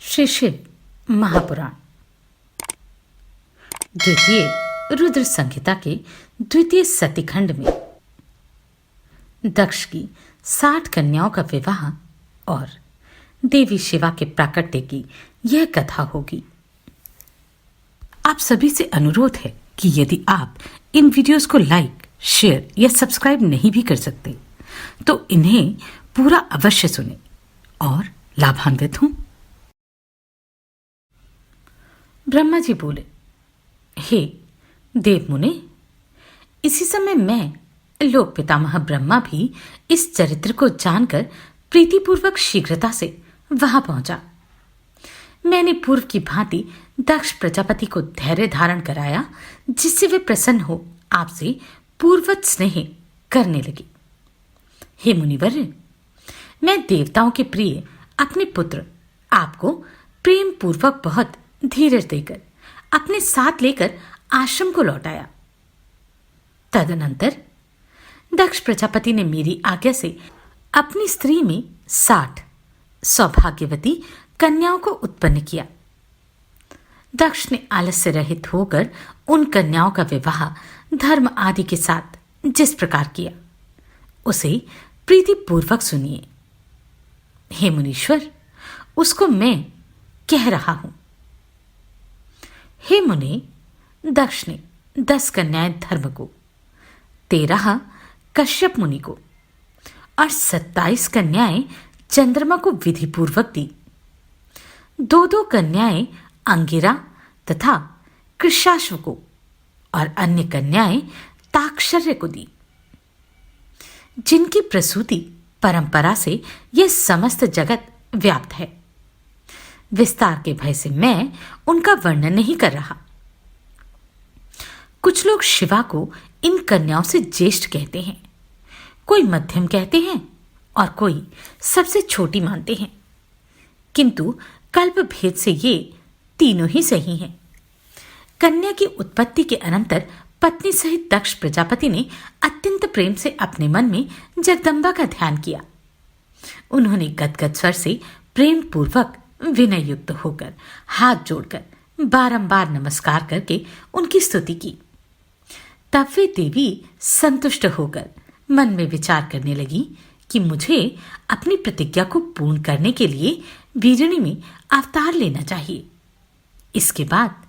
श्री शिव महापुराण द्वितीय रुद्र संहिता के द्वितीय सतीखंड में दक्ष की 60 कन्याओं का विवाह और देवी शिवा के प्राकट्य की यह कथा होगी। आप सभी से अनुरोध है कि यदि आप इन वीडियोस को लाइक, शेयर या सब्सक्राइब नहीं भी कर सकते तो इन्हें पूरा अवश्य सुने और लाभान्वित हों। ब्रह्मा जी बोले, हे देव मुने, इसी समय मैं लोक पितामह ब्रह्मा भी इस चरित्र को जानकर प्रीतिपूर्वक शीघ्रता से वहां पहुंचा। मैंने पूर्व की भांति दक्ष प्रजापति को धैर्य धारण कराया, जिससे वे प्रसन्न हो आपसे पूर्वत स्नेह करने लगे। हे मुनिवर्य, मैं देवताओं के प्रिय अपने पुत्र आपको प्रेम पूर्वक बहुत धीरज देकर अपने साथ लेकर आश्रम को लौटाया। तदनंतर दक्ष प्रजापति ने मेरी आज्ञा से अपनी स्त्री में 60 सौभाग्यवती कन्याओं को उत्पन्न किया। दक्ष ने आलस्य रहित होकर उन कन्याओं का विवाह धर्म आदि के साथ जिस प्रकार किया, उसे प्रीतिपूर्वक सुनिए। हे मुनीश्वर, उसको मैं कह रहा हूं। हे मुने, दक्ष ने 10 कन्याएं धर्म को, 13 कश्यप मुनि को और 27 कन्याएं चंद्रमा को विधिपूर्वक दी। 2 कन्याएं अंगिरा तथा कृशाश्व को और अन्य कन्याएं ताक्षर्य को दी, जिनकी प्रसूति परंपरा से यह समस्त जगत व्याप्त है। विस्तार के भय से मैं उनका वर्णन नहीं कर रहा। कुछ लोग शिवा को इन कन्याओं से ज्येष्ठ कहते हैं, कोई मध्यम कहते हैं और कोई सबसे छोटी मानते हैं, किंतु कल्प भेद से ये तीनों ही सही हैं। कन्या की उत्पत्ति के अनंतर पत्नी सहित दक्ष प्रजापति ने अत्यंत प्रेम से अपने मन में जगदम्बा का ध्यान किया। उन्होंने गदगद स्वर से प्रेम पूर्वक विनय युक्त होकर हाथ जोड़कर बारंबार नमस्कार करके उनकी स्तुति की। तब वे देवी संतुष्ट होकर मन में विचार करने लगी कि मुझे अपनी प्रतिज्ञा को पूर्ण करने के लिए वीरणी में अवतार लेना चाहिए। इसके बाद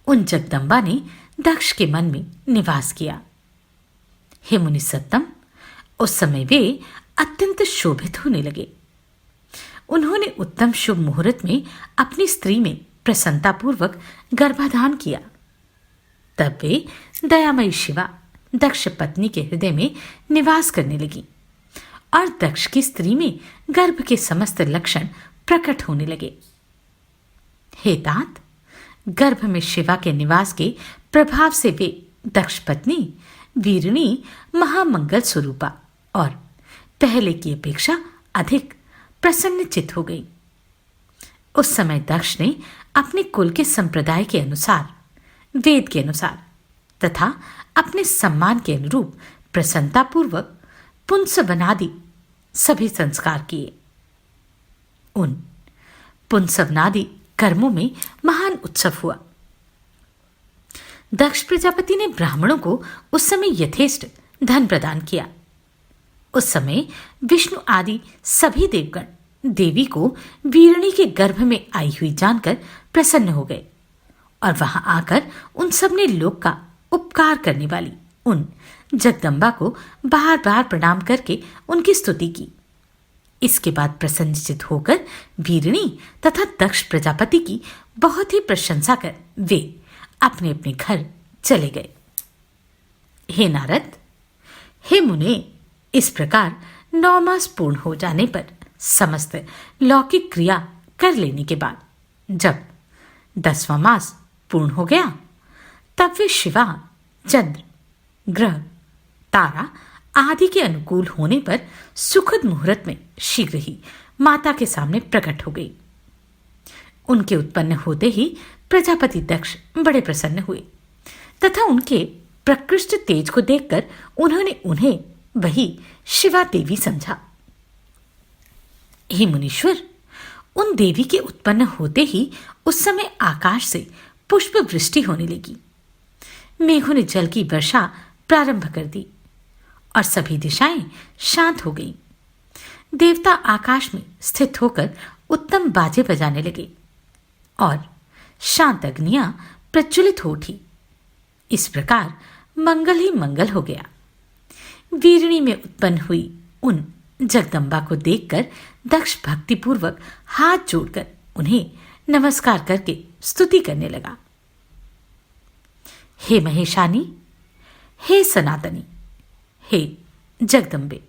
उन जगदम्बा ने दक्ष के मन में निवास किया। हे मुनि सत्तम, उस समय वे अत्यंत शोभित होने लगे। उन्होंने उत्तम शुभ मुहूर्त में अपनी स्त्री में प्रसन्नतापूर्वक गर्भाधान किया। तब वे दयामयी शिवा दक्ष पत्नी के हृदय में निवास करने लगी और दक्ष की स्त्री में गर्भ के समस्त लक्षण प्रकट होने लगे। हे तात, गर्भ में शिवा के निवास के प्रभाव से वे दक्ष पत्नी वीरणी महामंगल स्वरूपा और पहले की अपेक्षा अधिक प्रसन्नचित हो गई। उस समय दक्ष ने अपने कुल के संप्रदाय के अनुसार, वेद के अनुसार तथा अपने सम्मान के अनुरूप प्रसन्नतापूर्वक पुंसवनादि सभी संस्कार किए। उन पुंसवनादि कर्मों में महान उत्सव हुआ। दक्ष प्रजापति ने ब्राह्मणों को उस समय यथेष्ट धन प्रदान किया। उस समय विष्णु आदि सभी देवगण देवी को वीरणी के गर्भ में आई हुई जानकर प्रसन्न हो गए और वहां आकर उन सब ने लोक का उपकार करने वाली उन जगदम्बा को बार बार प्रणाम करके उनकी स्तुति की। इसके बाद प्रसन्नचित होकर वीरणी तथा दक्ष प्रजापति की बहुत ही प्रशंसा कर वे अपने अपने घर चले गए। हे नारद, हे मुने, इस प्रकार 9 मास पूर्ण हो जाने पर समस्त लौकिक क्रिया कर लेने के बाद जब 10वां मास पूर्ण हो गया, तब वे शिवा चंद्र, ग्रह, तारा आदि के अनुकूल होने पर सुखद मुहूर्त में शीघ्र ही माता के सामने प्रकट हो गई। उनके उत्पन्न होते ही प्रजापति दक्ष बड़े प्रसन्न हुए तथा उनके प्रकृष्ट तेज को देखकर उन्होंने उन्हें वही शिवा देवी समझा। हे मुनीश्वर, उन देवी के उत्पन्न होते ही उस समय आकाश से पुष्प वृष्टि होने लगी। मेघों ने जल की वर्षा प्रारंभ कर दी और सभी दिशाएं शांत हो गईं। देवता आकाश में स्थित होकर उत्तम बाजे बजाने लगे और शांत अग्नियां प्रज्वलित हो उठी। इस प्रकार मंगल ही मंगल हो गया। वीरणी में उत्पन्न हुई उन जगदम्बा को देखकर दक्ष भक्तिपूर्वक हाथ जोड़कर उन्हें नमस्कार करके स्तुति करने लगा। हे महेशानी, हे सनातनी, हे जगदम्बे,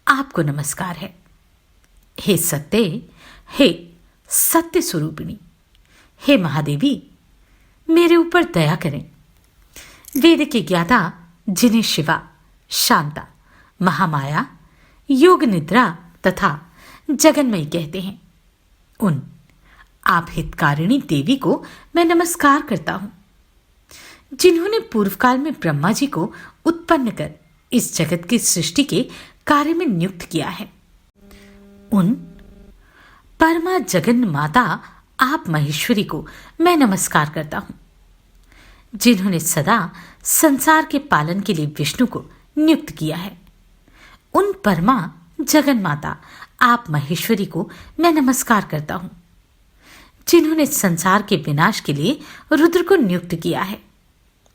आपको नमस्कार है। हे सत्य, हे सत्य स्वरूपिणी, हे महादेवी, मेरे ऊपर दया करें। वेद के ज्ञाता जिन्हें शिवा, शांता, महामाया, योग निद्रा तथा जगन्मयी कहते हैं, उन आप हितकारिणी देवी को मैं नमस्कार करता हूं, जिन्होंने पूर्व काल में ब्रह्मा जी को उत्पन्न कर इस जगत की सृष्टि के कार्य में नियुक्त किया है। उन परमा जगन माता आप महेश्वरी को मैं नमस्कार करता हूं, जिन्होंने सदा संसार के पालन के लिए विष्णु को नियुक्त किया है। उन परमा जगन माता आप महेश्वरी को मैं नमस्कार करता हूं, जिन्होंने संसार के विनाश के लिए रुद्र को नियुक्त किया है।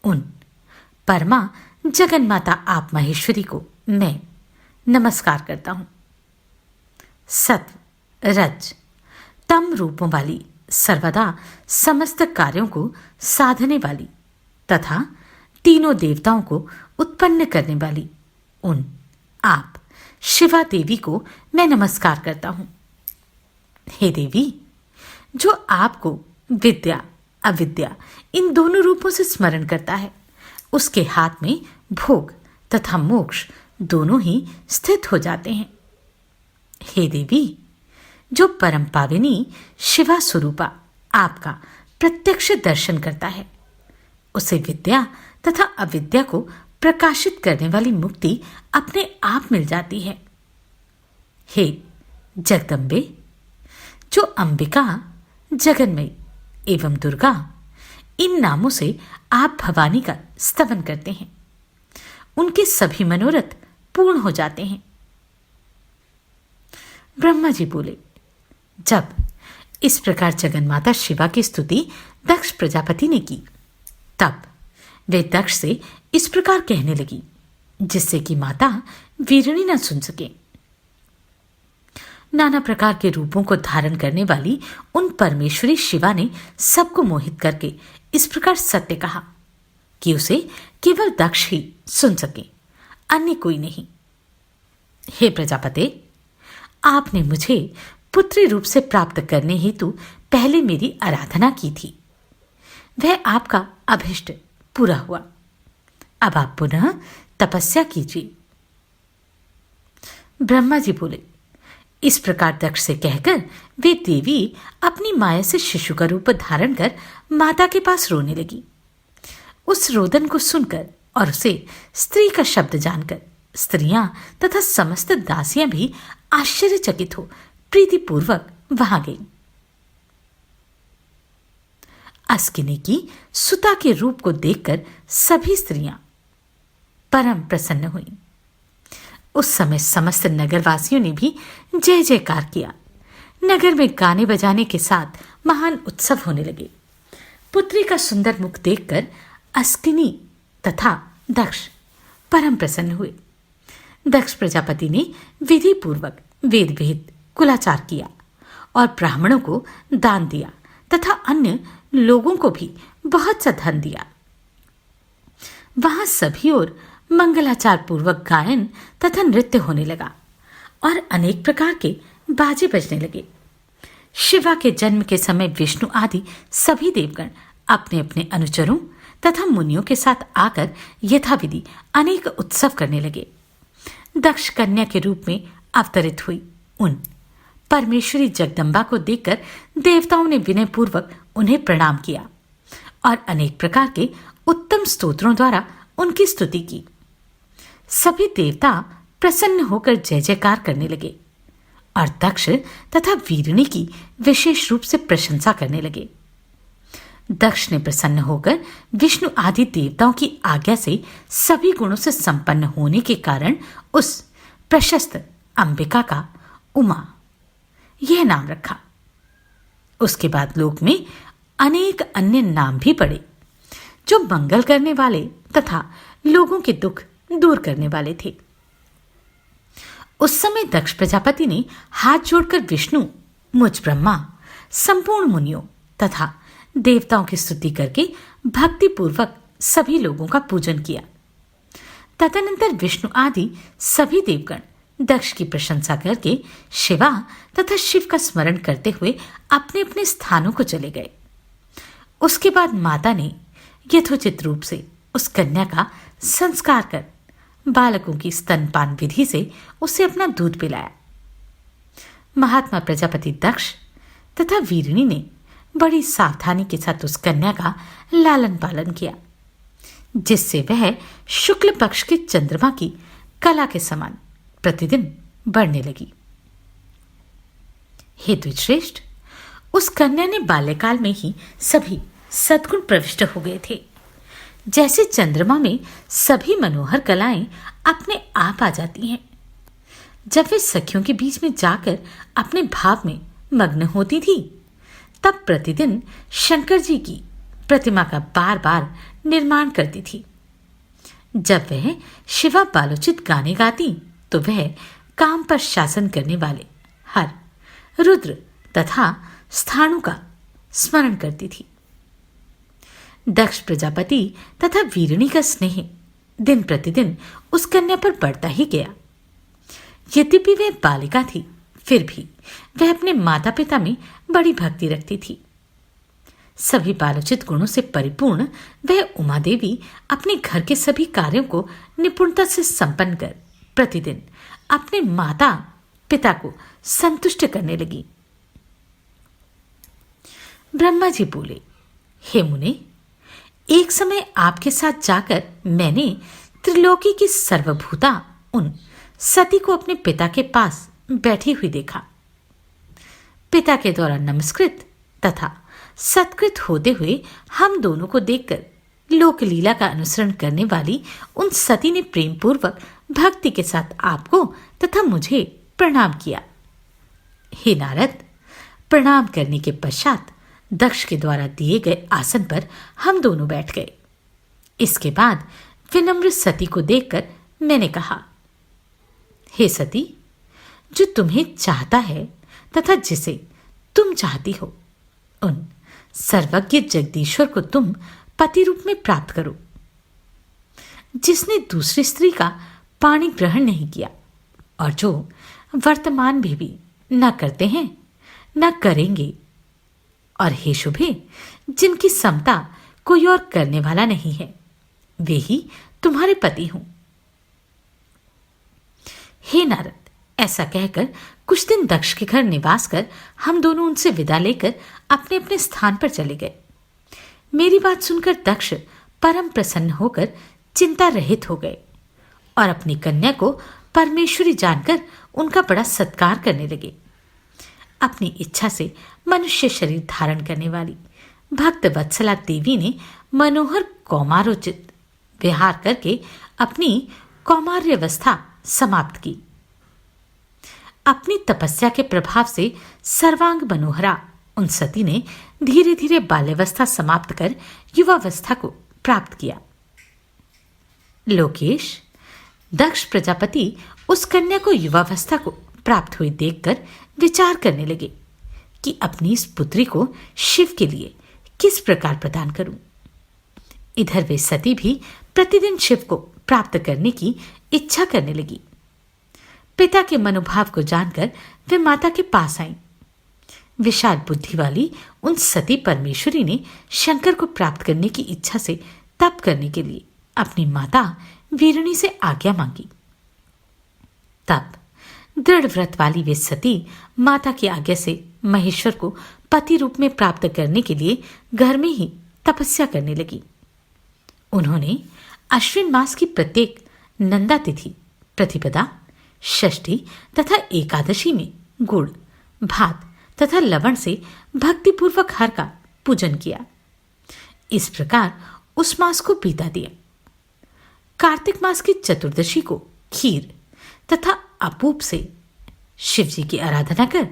उन परमा जगन माता आप महेश्वरी को मैं नमस्कार करता हूं। सत्व, रज, तम रूपों वाली, सर्वदा समस्त कार्यों को साधने वाली तथा तीनों देवताओं को उत्पन्न करने वाली उन आप शिवा देवी को मैं नमस्कार करता हूं। हे देवी, जो आपको विद्या अविद्या इन दोनों रूपों से स्मरण करता है, उसके हाथ में भोग तथा मोक्ष दोनों ही स्थित हो जाते हैं। हे देवी, जो परम पाविनी शिवा स्वरूपा आपका प्रत्यक्ष दर्शन करता है, उसे विद्या तथा अविद्या को प्रकाशित करने वाली मुक्ति अपने आप मिल जाती है। हे जगदम्बे, जो अंबिका, जगन्मयी एवं दुर्गा इन नामों से आप भवानी का स्तवन करते हैं, उनके सभी मनोरथ पूर्ण हो जाते हैं। ब्रह्मा जी बोले, जब इस प्रकार जगन्माता शिवा की स्तुति दक्ष प्रजापति ने की, तब वे दक्ष से इस प्रकार कहने लगी, जिससे कि माता वीरणी न सुन सके। नाना प्रकार के रूपों को धारण करने वाली उन परमेश्वरी शिवा ने सबको मोहित करके इस प्रकार सत्य कहा कि उसे केवल दक्ष ही सुन सके, अन्य कोई नहीं। हे प्रजापते, आपने मुझे पुत्री रूप से प्राप्त करने हेतु पहले मेरी आराधना की थी, वह आपका अभिष्ट पूरा हुआ। अब आप पुनः तपस्या कीजिए। ब्रह्मा जी बोले, इस प्रकार दक्ष से कहकर वे देवी अपनी माया से शिशु का रूप धारण कर माता के पास रोने लगी। उस रोदन को सुनकर और उसे स्त्री का शब्द जानकर स्त्रियां तथा समस्त दासियां भी आश्चर्यचकित हो प्रीतिपूर्वक वहां गईं। अस्किनी की सुता के रूप को देखकर सभी स्त्रियां परम प्रसन्न हुईं। उस समय समस्त नगरवासियों ने भी जय जयकार किया। नगर में गाने बजाने के साथ महान उत्सव होने लगे। पुत्री का सुंदर मुख देखकर अस्किनी तथा दक्ष परम प्रसन्न हुए। दक्ष प्रजापति ने विधि पूर्वक वेद विहित कुलाचार किया और ब्राह्मणों को दान दिया तथा अन्य लोगों को भी बहुत सा धन दिया। वहां सभी ओर मंगलाचार पूर्वक गायन तथा नृत्य होने लगा और अनेक प्रकार के बाजे बजने लगे। शिवा के जन्म के समय विष्णु आदि सभी देवगण अपने अपने अनुचरों तथा मुनियों के साथ आकर यथाविधि अनेक उत्सव करने लगे। दक्ष कन्या के रूप में अवतरित हुई उन परमेश्वरी जगदम्बा को देखकर देवताओं ने विनय पूर्वक उन्हें प्रणाम किया और अनेक प्रकार के उत्तम स्तोत्रों द्वारा उनकी स्तुति की। सभी देवता प्रसन्न होकर जय जयकार करने लगे और दक्ष तथा वीरणी की विशेष रूप से प्रशंसा करने लगे। दक्ष ने प्रसन्न होकर विष्णु आदि देवताओं की आज्ञा से सभी गुणों से संपन्न होने के कारण उस प्रशस्त अंबिका का उमा यह नाम रखा। उसके बाद लोक में अनेक अन्य नाम भी पड़े जो मंगल करने वाले तथा लोगों के दुख दूर करने वाले थे। उस समय दक्ष प्रजापति ने हाथ जोड़कर विष्णु, मुझ ब्रह्मा, संपूर्ण मुनियों तथा देवताओं की स्तुति करके भक्ति पूर्वक सभी लोगों का पूजन किया। तदनंतर विष्णु आदि सभी देवगण दक्ष की प्रशंसा करके शिवा तथा शिव का स्मरण करते हुए अपने अपने स्थानों को चले गए। उसके बाद माता ने यथोचित रूप से उस कन्या का संस्कार कर बालकों की स्तनपान विधि से उसे अपना दूध पिलाया। महात्मा प्रजापति दक्ष तथा वीरणी ने बड़ी सावधानी के साथ उस कन्या का लालन पालन किया, जिससे वह शुक्ल पक्ष के चंद्रमा की कला के समान प्रतिदिन बढ़ने लगी। हे द्विजश्रेष्ठ, उस कन्या ने बाल्यकाल में ही सभी सद्गुण प्रविष्ट हो गए थे। जैसे चंद्रमा में सभी मनोहर कलाएं अपने आप आ जाती हैं। जब वे सखियों के बीच में जाकर अपने भाव में मग्न होती थी, तब प्रतिदिन शंकर जी की प्रतिमा का बार बार निर्माण करती थी। जब वह शिवा बालोचित गाने गाती तो वह काम पर शासन करने वाले हर, रुद्र तथा स्थाणु का स्मरण करती थी। दक्ष प्रजापति तथा वीरणी का स्नेह दिन प्रतिदिन उस कन्या पर बढ़ता ही गया। यद्यपि वह बालिका थी, फिर भी वह अपने माता पिता में बड़ी भक्ति रखती थी। सभी बालोचित गुणों से परिपूर्ण वह उमा देवी अपने घर के सभी कार्यों को निपुणता से संपन्न कर प्रतिदिन अपने माता पिता को संतुष्ट करने लगी। ब्रह्मा जी बोले, हे मुने, एक समय आपके साथ जाकर मैंने त्रिलोकी की सर्वभूता उन सती को अपने पिता के पास बैठी हुई देखा। पिता के द्वारा नमस्कृत तथा सत्कृत होते हुए हम दोनों को देखकर लोकलीला का अनुसरण करने वाली उन सती ने प्रेम पूर्वक भक्ति के साथ आपको तथा मुझे प्रणाम किया। हे नारद, प्रणाम करने के पश्चात दक्ष के द्वारा दिए गए आसन पर हम दोनों बैठ गए। इसके बाद विनम्र सती को देखकर मैंने कहा, हे सती, जो तुम्हें चाहता है तथा जिसे तुम चाहती हो, उन सर्वज्ञ जगदीश्वर को तुम पति रूप में प्राप्त करो, जिसने दूसरी स्त्री का पाणी ग्रहण नहीं किया और जो वर्तमान में भी न करते हैं न करेंगे, और हे शुभे, जिनकी समता कोई और करने वाला नहीं है, वे ही तुम्हारे पति हों। हे नारद, ऐसा कहकर कुछ दिन दक्ष के घर निवास कर हम दोनों उनसे विदा लेकर अपने अपने स्थान पर चले गए। मेरी बात सुनकर दक्ष परम प्रसन्न होकर चिंता रहित हो गए और अपनी कन्या को परमेश्वरी जानकर उनका बड़ा सत्कार करने लगे। अपनी इच्छा से मनुष्य शरीर धारण करने वाली भक्त वत्सला देवी ने मनोहर कौमारोचित विहार करके अपनी कौमार्यावस्था समाप्त की। अपनी तपस्या के प्रभाव से सर्वांग मनोहरा उन सती ने धीरे धीरे बाल्यावस्था समाप्त कर युवावस्था को प्राप्त किया। लोकेश, दक्ष प्रजापति उस कन्या को युवावस्था को प्राप्त हुई देखकर विचार करने लगे कि अपनी इस पुत्री को शिव के लिए किस प्रकार प्रदान करूं। इधर वे सती भी प्रतिदिन शिव को प्राप्त करने की इच्छा करने लगी। पिता के मनोभाव को जानकर वे माता के पास आईं। विशाल बुद्धि वाली उन सती परमेश्वरी ने शंकर को प्राप्त करने की इच्छा से तप करने के लिए अपनी माता वीरणी से आज्ञा मांगी। तब दृढ़ व्रत वाली वे सती माता की आज्ञा से महेश्वर को पति रूप में प्राप्त करने के लिए घर में ही तपस्या करने लगी। उन्होंने अश्विन मास की प्रत्येक नंदा तिथि, प्रतिपदा, षष्ठी तथा एकादशी में गुड़, भात तथा लवण से भक्तिपूर्वक हर का पूजन किया। इस प्रकार उस मास को बीता दिया। कार्तिक मास की चतुर्दशी को खीर तथा अपूप से शिवजी की आराधना कर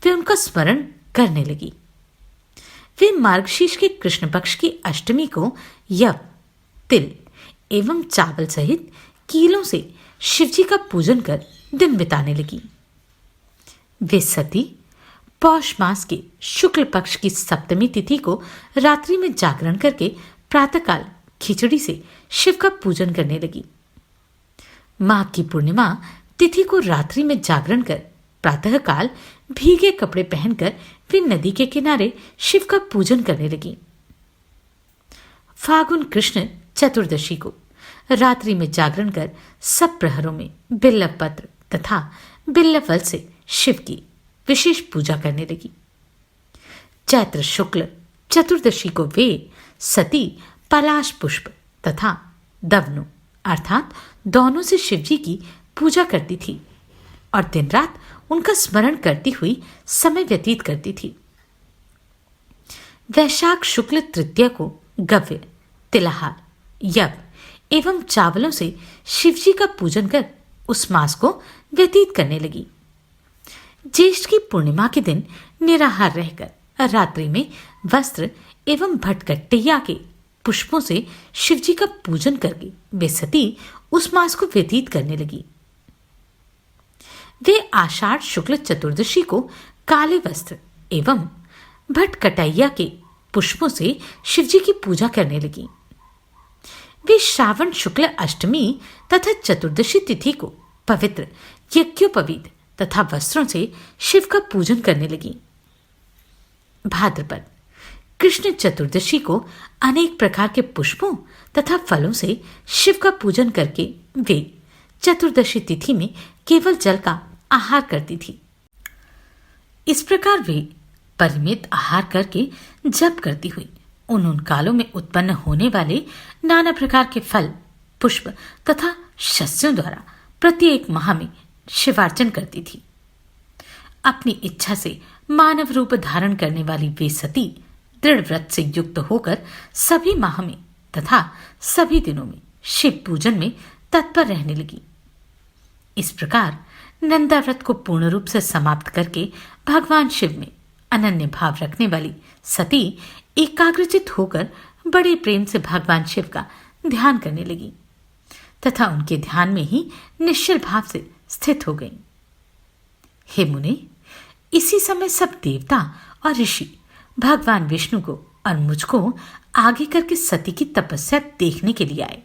वे उनका स्मरण करने लगी। वे मार्गशीर्ष के कृष्ण पक्ष की अष्टमी को यव, तिल एवं चावल सहित कीलों से शिवजी का पूजन कर दिन बिताने लगी। वे सती पौष मास के शुक्ल पक्ष की सप्तमी तिथि को रात्रि में जागरण करके प्रातःकाल खिचड़ी से शिव का पूजन करने लगी। माघ की पूर्णिमा तिथि को रात्रि में जागरण कर प्रातःकाल भीगे कपड़े पहनकर वे नदी के किनारे शिव का पूजन करने लगी। फागुन कृष्ण चतुर्दशी को रात्रि में जागरण कर सब प्रहरों में बिल्व पत्र तथा बिल्व फल से शिव की विशेष पूजा करने लगी। चैत्र शुक्ल चतुर्दशी को वे सती पलाश पुष्प तथा दवनु अर्थात दोनों से शिवजी की पूजा करती थी और दिन रात उनका स्मरण करती हुई समय व्यतीत करती थी। वैशाख शुक्ल तृतीया को गव्य, तिलहार, यव एवं चावलों से शिवजी का पूजन कर उस मास को व्यतीत करने लगी। ज्येष्ठ की पूर्णिमा के दिन निराहार रहकर रात्रि में वस्त्र एवं भटकट्टैया के पुष्पों से शिवजी का पूजन करके वे सती उस मास को व्यतीत करने लगी। वे आषाढ़ शुक्ल चतुर्दशी को काले वस्त्र एवं भटकटैया के पुष्पों से शिवजी की पूजा करने लगी। वे श्रावण शुक्ल अष्टमी तथा चतुर्दशी तिथि को पवित्र यज्ञोपवीत तथा वस्त्रों से शिव का पूजन करने लगी। भाद्रपद कृष्ण चतुर्दशी को अनेक प्रकार के पुष्पों तथा फलों से शिव का पूजन करके वे चतुर्दशी तिथि में केवल जल का आहार करती थी। इस प्रकार वे परिमित आहार करके जप करती हुई उन कालों में उत्पन्न होने वाले नाना प्रकार के फल, पुष्प तथा शस्यों द्वारा प्रत्येक माह में शिवार्चन करती थी। अपनी इच्छा से मानव रूप धारण करने वाली वे सती दृढ़ व्रत से युक्त होकर सभी माह में तथा सभी दिनों में शिव पूजन में तत्पर रहने लगी। इस प्रकार नंदा व्रत को पूर्ण रूप से समाप्त करके भगवान शिव में अनन्य भाव रखने वाली सती एकाग्रचित होकर बड़े प्रेम से भगवान शिव का ध्यान करने लगी तथा उनके ध्यान में ही निश्चल भाव से स्थित हो गई। हे मुने, इसी समय सब देवता और ऋषि भगवान विष्णु को और मुझको आगे करके सती की तपस्या देखने के लिए आए।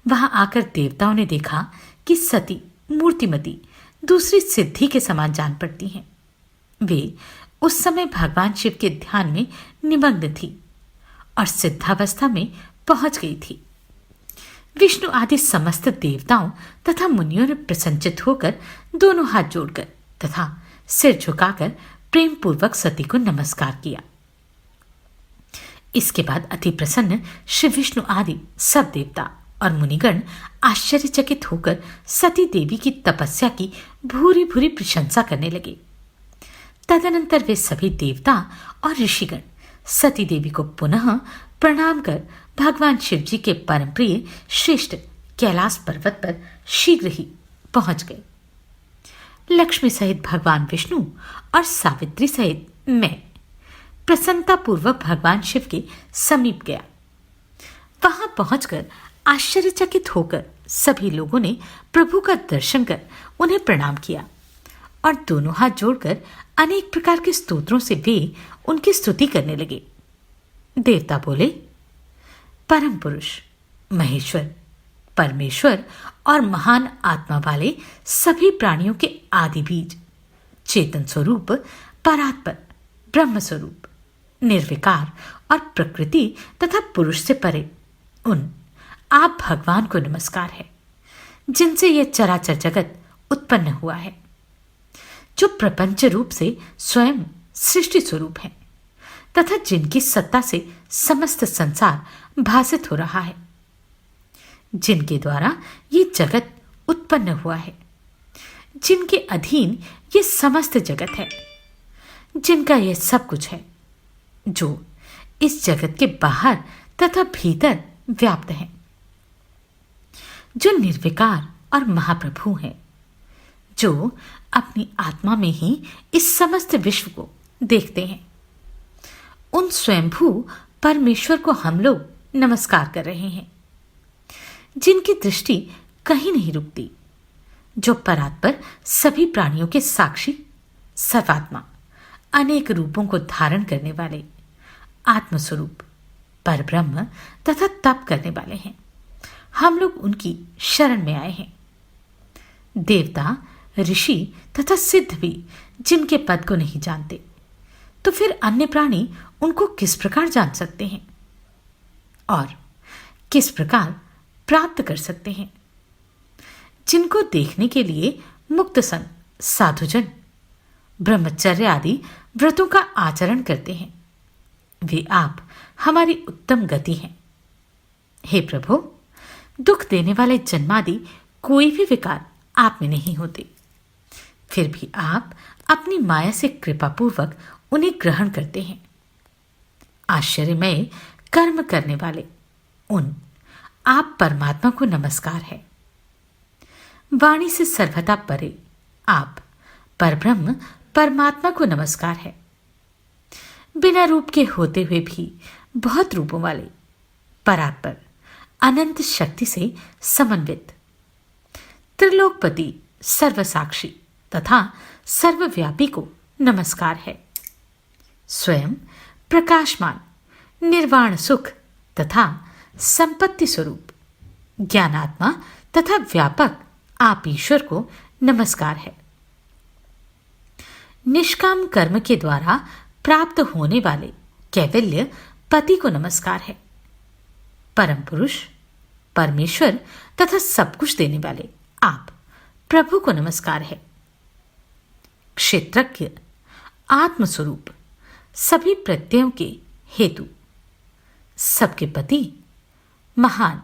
वहां आकर देवताओं ने देखा कि सती मूर्तिमती दूसरी सिद्धि के समान जान पड़ती हैं। वे उस समय भगवान शिव के ध्यान में निमग्न थी और सिद्धावस्था में पहुंच गई थी। विष्णु आदि समस्त देवताओं तथा मुनियों ने प्रसन्नचित होकर दोनों हाथ जोड़कर तथा सिर झुकाकर प्रेम पूर्वक सती को नमस्कार किया। इसके बाद अति प्रसन्न श्री विष्णु आदि सब देवता और मुनिगण आश्चर्यचकित होकर सती देवी की तपस्या की भूरी भूरी प्रशंसा करने लगे। तदनंतर वे सभी देवता और ऋषिगण सती देवी को पुनः प्रणाम कर भगवान शिव जी के परम प्रिय श्रेष्ठ कैलाश पर्वत पर शीघ्र ही पहुंच गए। लक्ष्मी सहित भगवान विष्णु और सावित्री सहित मैं प्रसन्नता पूर्वक भगवान शिव के समीप गया। वहां पहुंचकर आश्चर्यचकित होकर सभी लोगों ने प्रभु का दर्शन कर उन्हें प्रणाम किया और दोनों हाथ जोड़कर अनेक प्रकार के स्तोत्रों से वे उनकी स्तुति करने लगे। देवता बोले, परम पुरुष, महेश्वर, परमेश्वर और महान आत्मा वाले सभी प्राणियों के आदि बीज, चेतन स्वरूप, परात्पर, ब्रह्म स्वरूप, निर्विकार और प्रकृति तथा पुरुष से परे उन आप भगवान को नमस्कार है जिनसे यह चराचर जगत उत्पन्न हुआ है, जो प्रपंच रूप से स्वयं सृष्टि स्वरूप है तथा जिनकी सत्ता से समस्त संसार भासित हो रहा है, जिनके द्वारा ये जगत उत्पन्न हुआ है, जिनके अधीन ये समस्त जगत है, जिनका यह सब कुछ है, जो इस जगत के बाहर तथा भीतर व्याप्त है, जो निर्विकार और महाप्रभु हैं, जो अपनी आत्मा में ही इस समस्त विश्व को देखते हैं। उन स्वयंभू परमेश्वर को हम लोग नमस्कार कर रहे हैं, जिनकी दृष्टि कहीं नहीं रुकती, जो परात्पर सभी प्राणियों के साक्षी, सर्वात्मा, अनेक रूपों को धारण करने वाले आत्मस्वरूप परब्रह्म तथा तप करने वाले हैं। हम लोग उनकी शरण में आए हैं। देवता, ऋषि तथा सिद्ध भी जिनके पद को नहीं जानते, तो फिर अन्य प्राणी उनको किस प्रकार जान सकते हैं और किस प्रकार प्राप्त कर सकते हैं? जिनको देखने के लिए मुक्त सन साधुजन ब्रह्मचर्य आदि व्रतों का आचरण करते हैं, वे आप हमारी उत्तम गति हैं। हे प्रभु, दुख देने वाले जन्मादि कोई भी विकार आप में नहीं होते, फिर भी आप अपनी माया से कृपापूर्वक उन्हें ग्रहण करते हैं। आश्चर्यमय कर्म करने वाले उन आप परमात्मा को नमस्कार है। वाणी से सर्वथा परे आप परब्रह्म परमात्मा को नमस्कार है। बिना रूप के होते हुए भी बहुत रूपों वाले परात्पर अनंत शक्ति से समन्वित त्रिलोकपति सर्वसाक्षी तथा सर्वव्यापी को नमस्कार है। स्वयं प्रकाशमान निर्वाण सुख तथा संपत्ति स्वरूप ज्ञानात्मा तथा व्यापक आप ईश्वर को नमस्कार है। निष्काम कर्म के द्वारा प्राप्त होने वाले कैवल्य पति को नमस्कार है। परम पुरुष, परमेश्वर तथा सब कुछ देने वाले आप प्रभु को नमस्कार है। क्षेत्रज्ञ, आत्मस्वरूप, सभी प्रत्ययों के हेतु, सबके पति, महान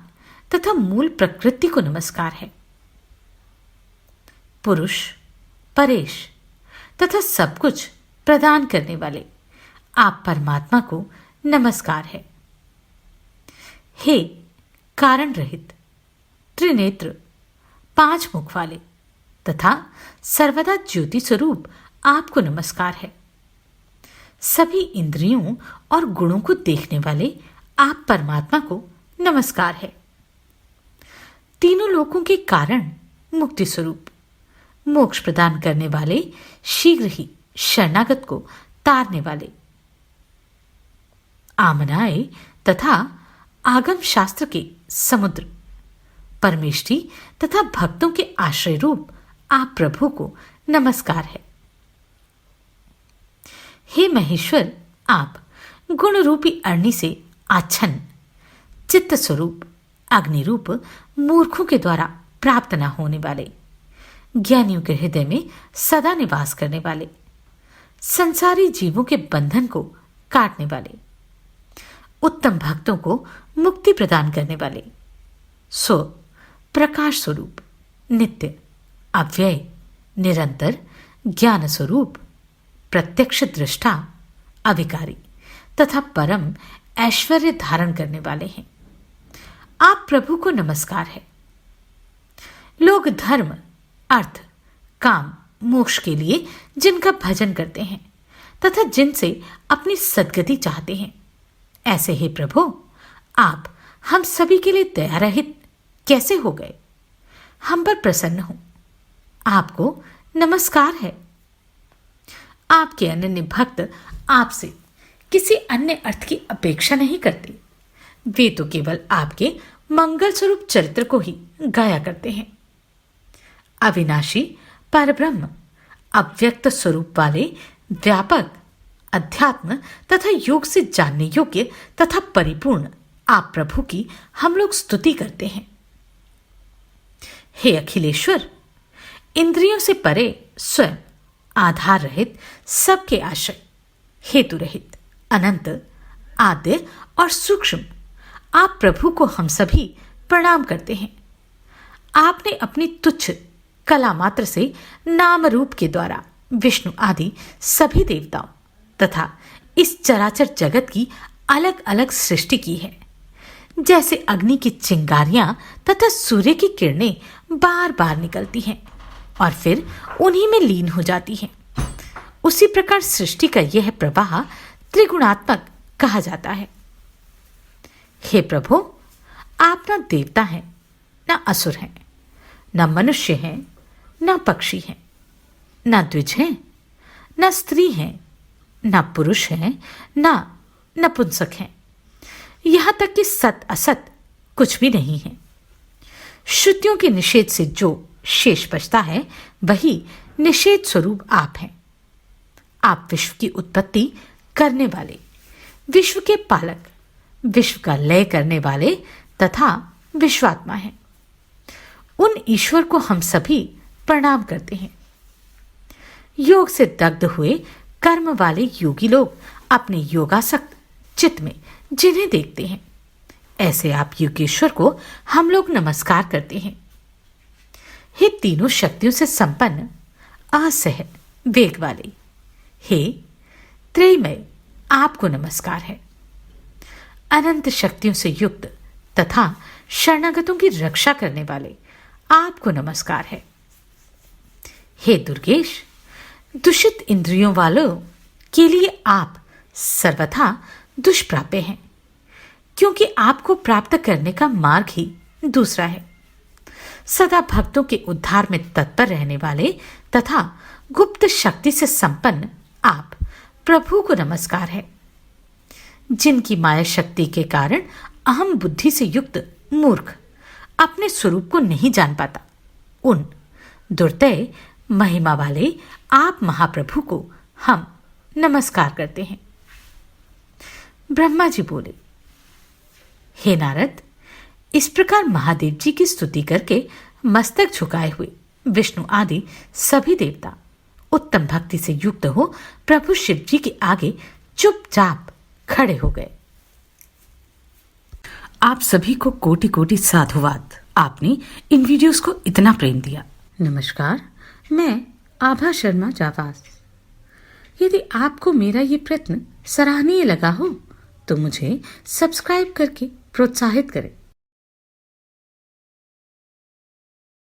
तथा मूल प्रकृति को नमस्कार है। पुरुष, परेश तथा सब कुछ प्रदान करने वाले आप परमात्मा को नमस्कार है। हे कारण रहित, त्रिनेत्र, पांच मुख वाले तथा सर्वदा ज्योति स्वरूप आपको नमस्कार है। सभी इंद्रियों और गुणों को देखने वाले आप परमात्मा को नमस्कार है। तीनों लोकों के कारण मुक्ति स्वरूप, मोक्ष प्रदान करने वाले, शीघ्र ही शरणागत को तारने वाले, आमनाए तथा आगम शास्त्र के समुद्र, परमेष्ठी तथा भक्तों के आश्रय रूप आप प्रभु को नमस्कार है। हे महेश्वर, आप गुण रूपी अग्नि से आच्छन्न चित्त स्वरूप अग्नि रूप मूर्खों के द्वारा प्राप्त न होने वाले, ज्ञानियों के हृदय में सदा निवास करने वाले, संसारी जीवों के बंधन को काटने वाले, उत्तम भक्तों को मुक्ति प्रदान करने वाले, सो प्रकाश स्वरूप, नित्य, अव्यय, निरंतर, ज्ञान स्वरूप, प्रत्यक्ष दृष्टा, अविकारी तथा परम ऐश्वर्य धारण करने वाले हैं। आप प्रभु को नमस्कार है। लोग धर्म, अर्थ, काम, मोक्ष के लिए जिनका भजन करते हैं तथा जिनसे अपनी सद्गति चाहते हैं, ऐसे ही प्रभु आप हम सभी के लिए दया रहित कैसे हो गए? हम पर प्रसन्न हो। आपको नमस्कार है। आपके अनन्य भक्त आपसे किसी अन्य अर्थ की अपेक्षा नहीं करते। वे तो केवल आपके मंगल स्वरूप चरित्र को ही गाया करते हैं। अविनाशी परब्रह्म, अव्यक्त स्वरूप वाले व्यापक अध्यात्म तथा योग से जानने योग्य तथा परिपूर्ण आप प्रभु की हम लोग स्तुति करते हैं। हे अखिलेश्वर, इंद्रियों से परे स्वयं आधार रहित, सबके आश्रय, हेतु रहित, अनंत, आद्य और सूक्ष्म आप प्रभु को हम सभी प्रणाम करते हैं। आपने अपनी तुच्छ कला मात्र से नाम रूप के द्वारा विष्णु आदि सभी देवताओं तथा इस चराचर जगत की अलग अलग सृष्टि की है। जैसे अग्नि की चिंगारियां तथा सूर्य की किरणें बार बार निकलती हैं और फिर उन्हीं में लीन हो जाती हैं, उसी प्रकार सृष्टि का यह प्रवाह त्रिगुणात्मक कहा जाता है। हे प्रभु, आप न देवता हैं, न असुर हैं, न मनुष्य हैं, न पक्षी हैं, न द्विज हैं, न स्त्री हैं, न पुरुष हैं, न नपुंसक हैं, यहां तक कि सत असत कुछ भी नहीं है। श्रुतियों के निषेध से जो शेष बचता है वही निषेध स्वरूप आप हैं। आप विश्व की उत्पत्ति करने वाले, विश्व के पालक, विश्व का लय करने वाले तथा विश्वात्मा हैं। उन ईश्वर को हम सभी प्रणाम करते हैं। योग से दग्ध हुए कर्म वाले योगी लोग अपने योगासक्त चित्त में जिन्हें देखते हैं, ऐसे आप योगेश्वर को हम लोग नमस्कार करते हैं। हे तीनों शक्तियों से संपन्न असह वेग वाले, हे त्रयमय, आपको नमस्कार है। अनंत शक्तियों से युक्त तथा शरणागतों की रक्षा करने वाले, आपको नमस्कार है। हे दुर्गेश, दूषित इंद्रियों वालों के लिए आप सर्वथा दुष्प्राप्य हैं, क्योंकि आपको प्राप्त करने का मार्ग ही दूसरा है। सदा भक्तों के उद्धार में तत्पर रहने वाले तथा गुप्त शक्ति से संपन्न आप प्रभु को नमस्कार है। जिनकी माया शक्ति के कारण अहम बुद्धि से युक्त मूर्ख अपने स्वरूप को नहीं जान पाता, उन दुर्दय महिमा वाले आप महाप्रभु को हम नमस्कार करते हैं। ब्रह्मा जी बोले, हे नारद, इस प्रकार महादेव जी की स्तुति करके मस्तक झुकाए हुए विष्णु आदि सभी देवता उत्तम भक्ति से युक्त हो प्रभु शिव जी के आगे चुपचाप खड़े हो गए। आप सभी को कोटि कोटि साधुवाद। आपने इन वीडियोस को इतना प्रेम दिया। नमस्कार, मैं आभा शर्मा जावास। यदि आपको मेरा ये प्रयत्न सराहनीय लगा हो तो मुझे सब्सक्राइब करके प्रोत्साहित करें।